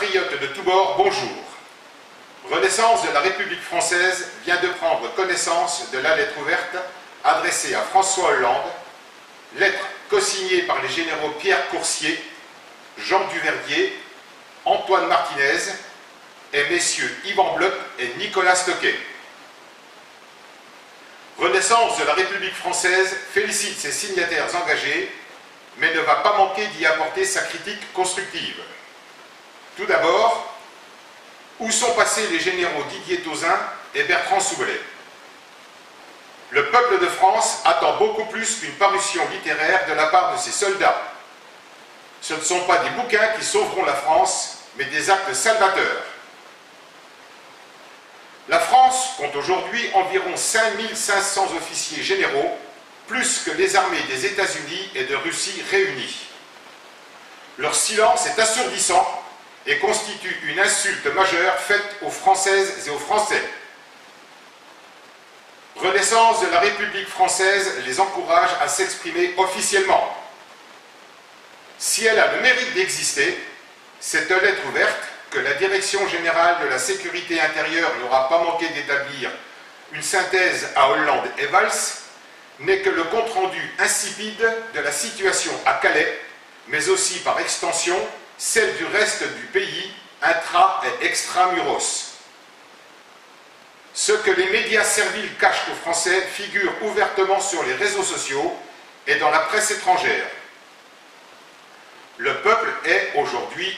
compatriotes de tous bords, bonjour. Renaissance de la République française vient de prendre connaissance de la lettre ouverte adressée à François Hollande, lettre co-signée par les généraux Pierre Coursier, Jean Duverdier, Antoine Martinez et messieurs Yvan Bloch et Nicolas Stoquet. Renaissance de la République française félicite ses signataires engagés, mais ne va pas manquer d'y apporter sa critique constructive. Tout d'abord, où sont passés les généraux Didier Tauzin et Bertrand Soubelet? Le peuple de France attend beaucoup plus qu'une parution littéraire de la part de ses soldats. Ce ne sont pas des bouquins qui sauveront la France, mais des actes salvateurs. La France compte aujourd'hui environ 5500 officiers généraux, plus que les armées des États-Unis et de Russie réunies. Leur silence est assourdissant et constitue une insulte majeure faite aux Françaises et aux Français. Renaissance de la République française les encourage à s'exprimer officiellement. Si elle a le mérite d'exister, cette lettre ouverte, que la Direction générale de la sécurité intérieure n'aura pas manqué d'établir une synthèse à Hollande et Valls, n'est que le compte-rendu insipide de la situation à Calais, mais aussi par extension celle du reste du pays, intra et extramuros. Ce que les médias serviles cachent aux Français figure ouvertement sur les réseaux sociaux et dans la presse étrangère. Le peuple est aujourd'hui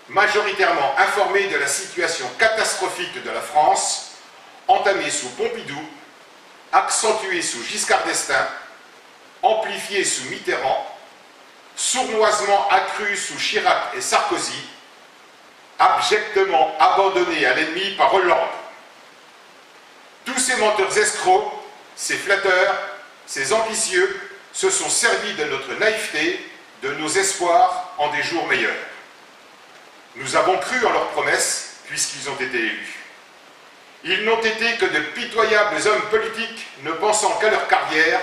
majoritairement informé de la situation catastrophique de la France, entamée sous Pompidou, accentuée sous Giscard d'Estaing, amplifiée sous Mitterrand, sournoisement accrue sous Chirac et Sarkozy, abjectement abandonnée à l'ennemi par Hollande. Tous ces menteurs escrocs, ces flatteurs, ces ambitieux se sont servis de notre naïveté, de nos espoirs en des jours meilleurs. Nous avons cru en leurs promesses, puisqu'ils ont été élus. Ils n'ont été que de pitoyables hommes politiques ne pensant qu'à leur carrière,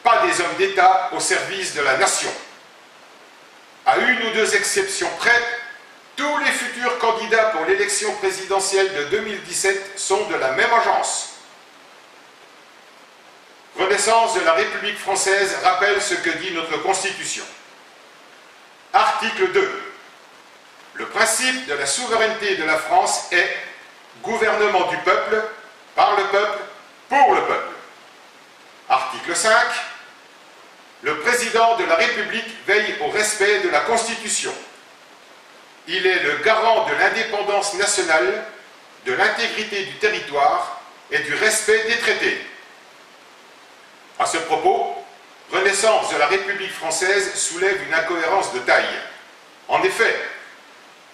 pas des hommes d'État au service de la nation. À une ou deux exceptions près, tous les futurs candidats pour l'élection présidentielle de 2017 sont de la même agence. Renaissance de la République française rappelle ce que dit notre Constitution. Article 2. Le principe de la souveraineté de la France est gouvernement du peuple, par le peuple, pour le peuple. Article 5. Le président de la République veille au respect de la Constitution. Il est le garant de l'indépendance nationale, de l'intégrité du territoire et du respect des traités. À ce propos, Renaissance de la République française soulève une incohérence de taille. En effet,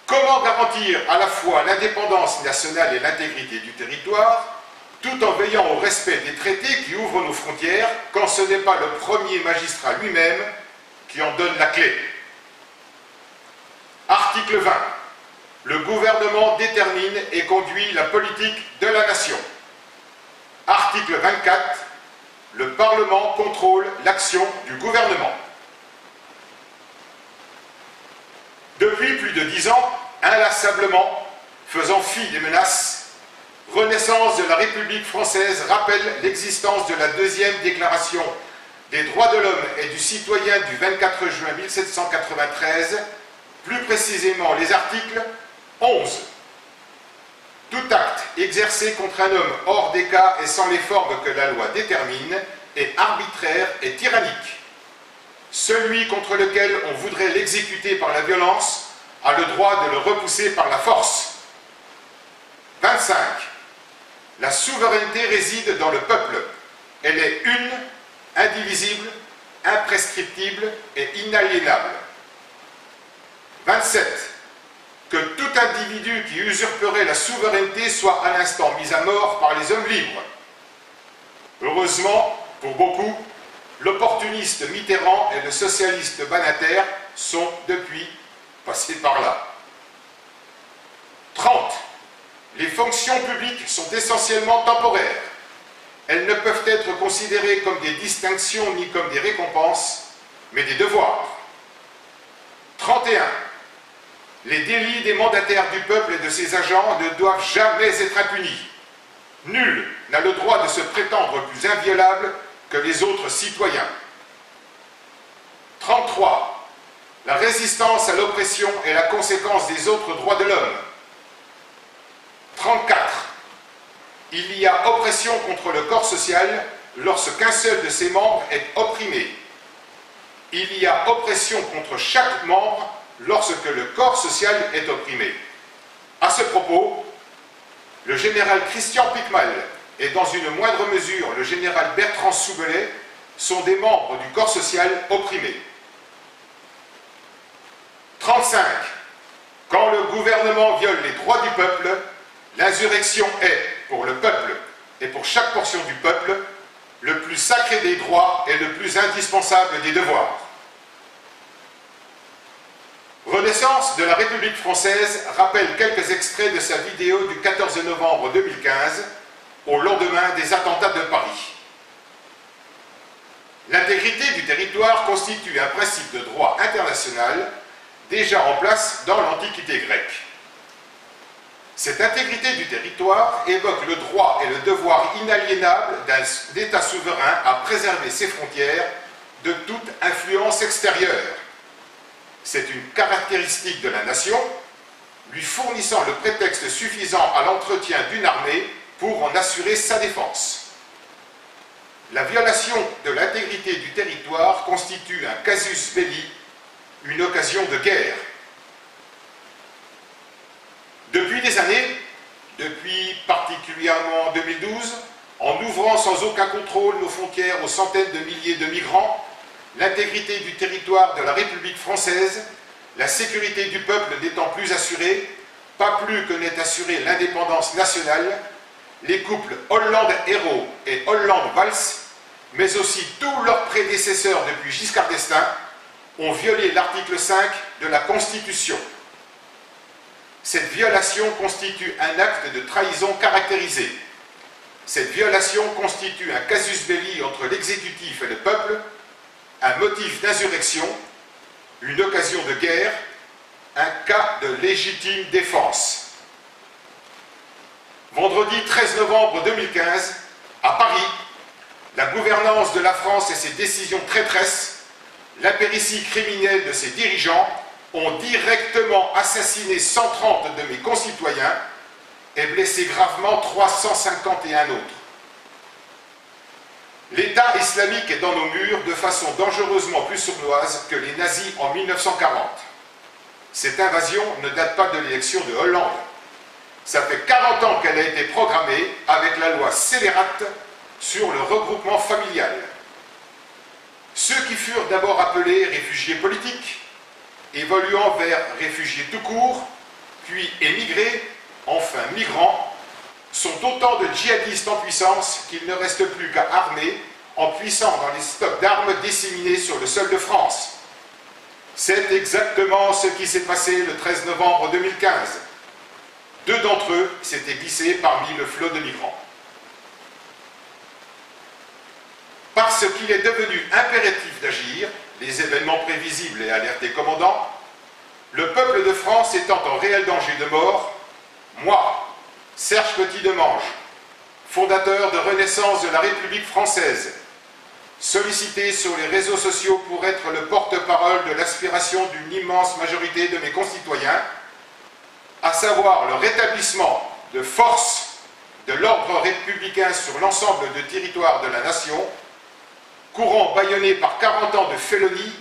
comment garantir à la fois l'indépendance nationale et l'intégrité du territoire, tout en veillant au respect des traités qui ouvrent nos frontières, quand ce n'est pas le premier magistrat lui-même qui en donne la clé? Article 20. Le gouvernement détermine et conduit la politique de la nation. Article 24. Le Parlement contrôle l'action du gouvernement. Depuis plus de 10 ans, inlassablement, faisant fi des menaces, Renaissance de la République française rappelle l'existence de la deuxième déclaration des droits de l'homme et du citoyen du 24 juin 1793, plus précisément les articles 11. Tout acte exercé contre un homme hors des cas et sans les formes que la loi détermine est arbitraire et tyrannique. Celui contre lequel on voudrait l'exécuter par la violence a le droit de le repousser par la force. 25. La souveraineté réside dans le peuple. Elle est une, indivisible, imprescriptible et inaliénable. 27. Que tout individu qui usurperait la souveraineté soit à l'instant mis à mort par les hommes libres. Heureusement, pour beaucoup, l'opportuniste Mitterrand et le socialiste Banater sont depuis passés par là. 30. Les fonctions publiques sont essentiellement temporaires. Elles ne peuvent être considérées comme des distinctions ni comme des récompenses, mais des devoirs. 31. Les délits des mandataires du peuple et de ses agents ne doivent jamais être impunis. Nul n'a le droit de se prétendre plus inviolable que les autres citoyens. 33. La résistance à l'oppression est la conséquence des autres droits de l'homme. 34. Il y a oppression contre le corps social lorsqu'un seul de ses membres est opprimé. Il y a oppression contre chaque membre lorsque le corps social est opprimé. À ce propos, le général Christian Picmal et dans une moindre mesure le général Bertrand Soubelet sont des membres du corps social opprimé. 35. Quand le gouvernement viole les droits du peuple, l'insurrection est, pour le peuple et pour chaque portion du peuple, le plus sacré des droits et le plus indispensable des devoirs. Renaissance de la République française rappelle quelques extraits de sa vidéo du 14 novembre 2015, au lendemain des attentats de Paris. L'intégrité du territoire constitue un principe de droit international déjà en place dans l'Antiquité grecque. Cette intégrité du territoire évoque le droit et le devoir inaliénable d'un État souverain à préserver ses frontières de toute influence extérieure. C'est une caractéristique de la nation, lui fournissant le prétexte suffisant à l'entretien d'une armée pour en assurer sa défense. La violation de l'intégrité du territoire constitue un casus belli, une occasion de guerre. Depuis des années, depuis particulièrement 2012, en ouvrant sans aucun contrôle nos frontières aux centaines de milliers de migrants, l'intégrité du territoire de la République française, la sécurité du peuple n'étant plus assurée, pas plus que n'est assurée l'indépendance nationale, les couples Hollande-Hérault et Hollande-Valls, mais aussi tous leurs prédécesseurs depuis Giscard d'Estaing, ont violé l'article 5 de la Constitution. Cette violation constitue un acte de trahison caractérisé. Cette violation constitue un casus belli entre l'exécutif et le peuple, un motif d'insurrection, une occasion de guerre, un cas de légitime défense. Vendredi 13 novembre 2015, à Paris, la gouvernance de la France et ses décisions traîtresses, l'impéritie criminelle de ses dirigeants ont directement assassiné 130 de mes concitoyens et blessé gravement 351 autres. L'État islamique est dans nos murs de façon dangereusement plus sournoise que les nazis en 1940. Cette invasion ne date pas de l'élection de Hollande. Ça fait 40 ans qu'elle a été programmée avec la loi scélérate sur le regroupement familial. Ceux qui furent d'abord appelés réfugiés politiques, évoluant vers réfugiés tout court, puis émigrés, enfin migrants, sont autant de djihadistes en puissance qu'il ne reste plus qu'à armer en puissant dans les stocks d'armes disséminés sur le sol de France. C'est exactement ce qui s'est passé le 13 novembre 2015. 2 d'entre eux s'étaient glissés parmi le flot de migrants. Parce qu'il est devenu impératif d'agir, les événements prévisibles et alertés commandant, le peuple de France étant en réel danger de mort, moi, Serge Petit-Demange, fondateur de Renaissance de la République française, sollicité sur les réseaux sociaux pour être le porte-parole de l'aspiration d'une immense majorité de mes concitoyens, à savoir le rétablissement de force de l'ordre républicain sur l'ensemble du territoire de la nation, courant bâillonné par 40 ans de félonie,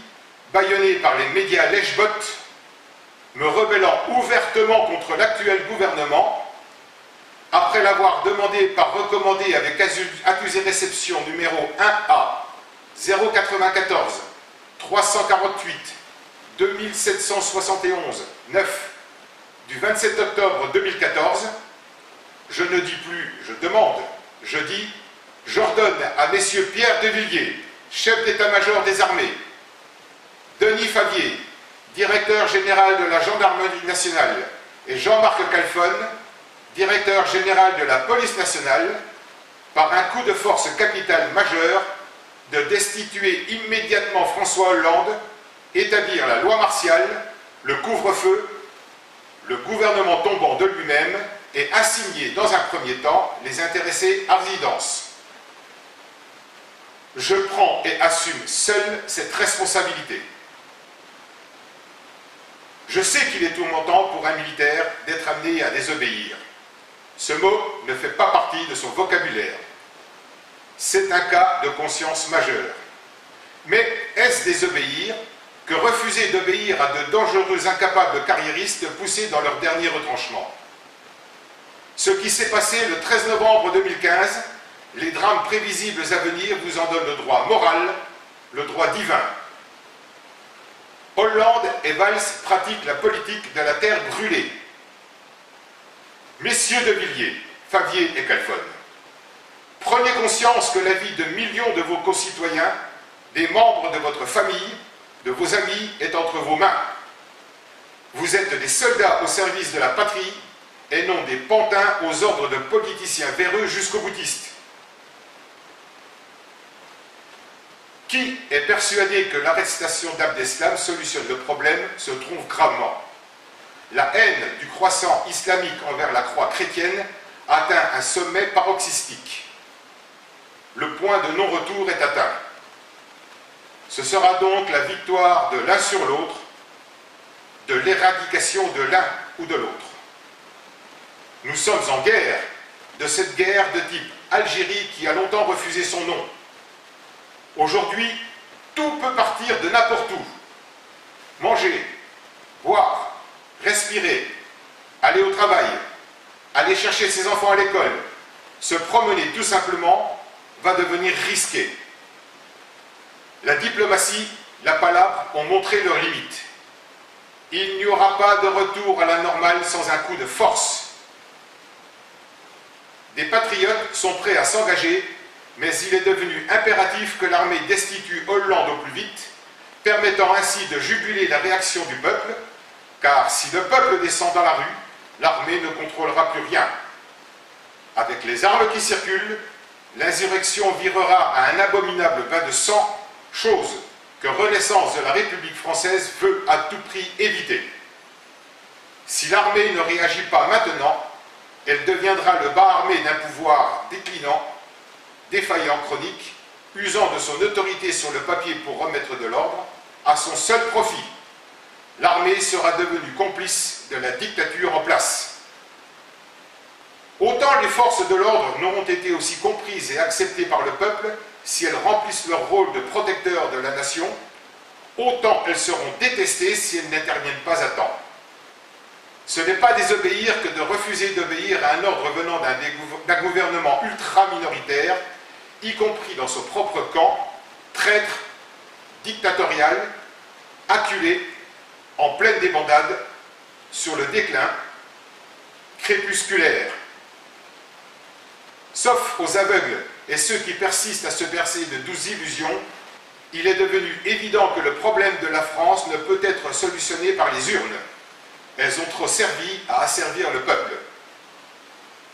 bâillonné par les médias lèche-bottes, me rebellant ouvertement contre l'actuel gouvernement, après l'avoir demandé par recommandé avec accusé réception numéro 1A 094 348 2771 9 du 27 octobre 2014, je ne dis plus je demande, je dis j'ordonne à messieurs Pierre de Villiers, chef d'état-major des armées, Denis Favier, directeur général de la gendarmerie nationale, et Jean-Marc Calfon, directeur général de la police nationale, par un coup de force capitale majeur, de destituer immédiatement François Hollande, établir la loi martiale, le couvre-feu, le gouvernement tombant de lui-même et assigner dans un premier temps les intéressés à résidence. Je prends et assume seul cette responsabilité. Je sais qu'il est tourmentant pour un militaire d'être amené à désobéir. Ce mot ne fait pas partie de son vocabulaire. C'est un cas de conscience majeur. Mais est-ce désobéir que refuser d'obéir à de dangereux incapables carriéristes poussés dans leur dernier retranchement? Ce qui s'est passé le 13 novembre 2015, les drames prévisibles à venir vous en donnent le droit moral, le droit divin. Hollande et Valls pratiquent la politique de la terre brûlée. Messieurs de Villiers, Favier et Calfonne, prenez conscience que la vie de millions de vos concitoyens, des membres de votre famille, de vos amis, est entre vos mains. Vous êtes des soldats au service de la patrie et non des pantins aux ordres de politiciens véreux jusqu'au boutiste. Qui est persuadé que l'arrestation d'Abdeslam solutionne le problème se trompe gravement. La haine du croissant islamique envers la croix chrétienne atteint un sommet paroxystique. Le point de non-retour est atteint. Ce sera donc la victoire de l'un sur l'autre, de l'éradication de l'un ou de l'autre. Nous sommes en guerre, de cette guerre de type Algérie qui a longtemps refusé son nom. Aujourd'hui, tout peut partir de n'importe où. Manger, boire, respirer, aller au travail, aller chercher ses enfants à l'école, se promener tout simplement va devenir risqué. La diplomatie, la palabre ont montré leurs limites. Il n'y aura pas de retour à la normale sans un coup de force. Des patriotes sont prêts à s'engager, mais il est devenu impératif que l'armée destitue Hollande au plus vite, permettant ainsi de juguler la réaction du peuple, car si le peuple descend dans la rue, l'armée ne contrôlera plus rien. Avec les armes qui circulent, l'insurrection virera à un abominable bain de sang, chose que Renaissance de la République française veut à tout prix éviter. Si l'armée ne réagit pas maintenant, elle deviendra le bas armé d'un pouvoir déclinant, défaillant chronique, usant de son autorité sur le papier pour remettre de l'ordre, à son seul profit. L'armée sera devenue complice de la dictature en place. Autant les forces de l'ordre n'auront été aussi comprises et acceptées par le peuple si elles remplissent leur rôle de protecteur de la nation, autant elles seront détestées si elles n'interviennent pas à temps. Ce n'est pas désobéir que de refuser d'obéir à un ordre venant d'un gouvernement ultra-minoritaire, y compris dans son propre camp, traître, dictatorial, acculé, en pleine débandade, sur le déclin, crépusculaire. Sauf aux aveugles et ceux qui persistent à se bercer de douces illusions, il est devenu évident que le problème de la France ne peut être solutionné par les urnes. Elles ont trop servi à asservir le peuple.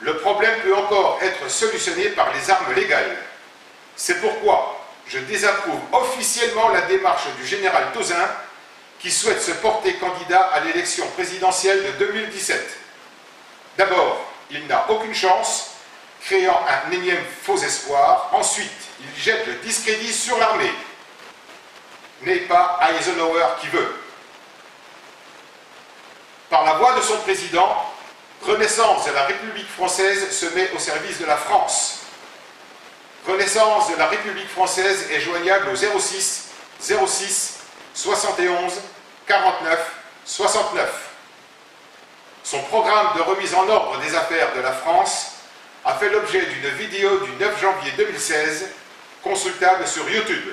Le problème peut encore être solutionné par les armes légales. C'est pourquoi je désapprouve officiellement la démarche du général Tauzin qui souhaite se porter candidat à l'élection présidentielle de 2017. D'abord, il n'a aucune chance, créant un énième faux espoir. Ensuite, il jette le discrédit sur l'armée. N'est pas Eisenhower qui veut. Par la voix de son président, Renaissance de la République française se met au service de la France. Renaissance de la République française est joignable au 06 06 71 49 69. Son programme de remise en ordre des affaires de la France a fait l'objet d'une vidéo du 9 janvier 2016, consultable sur YouTube.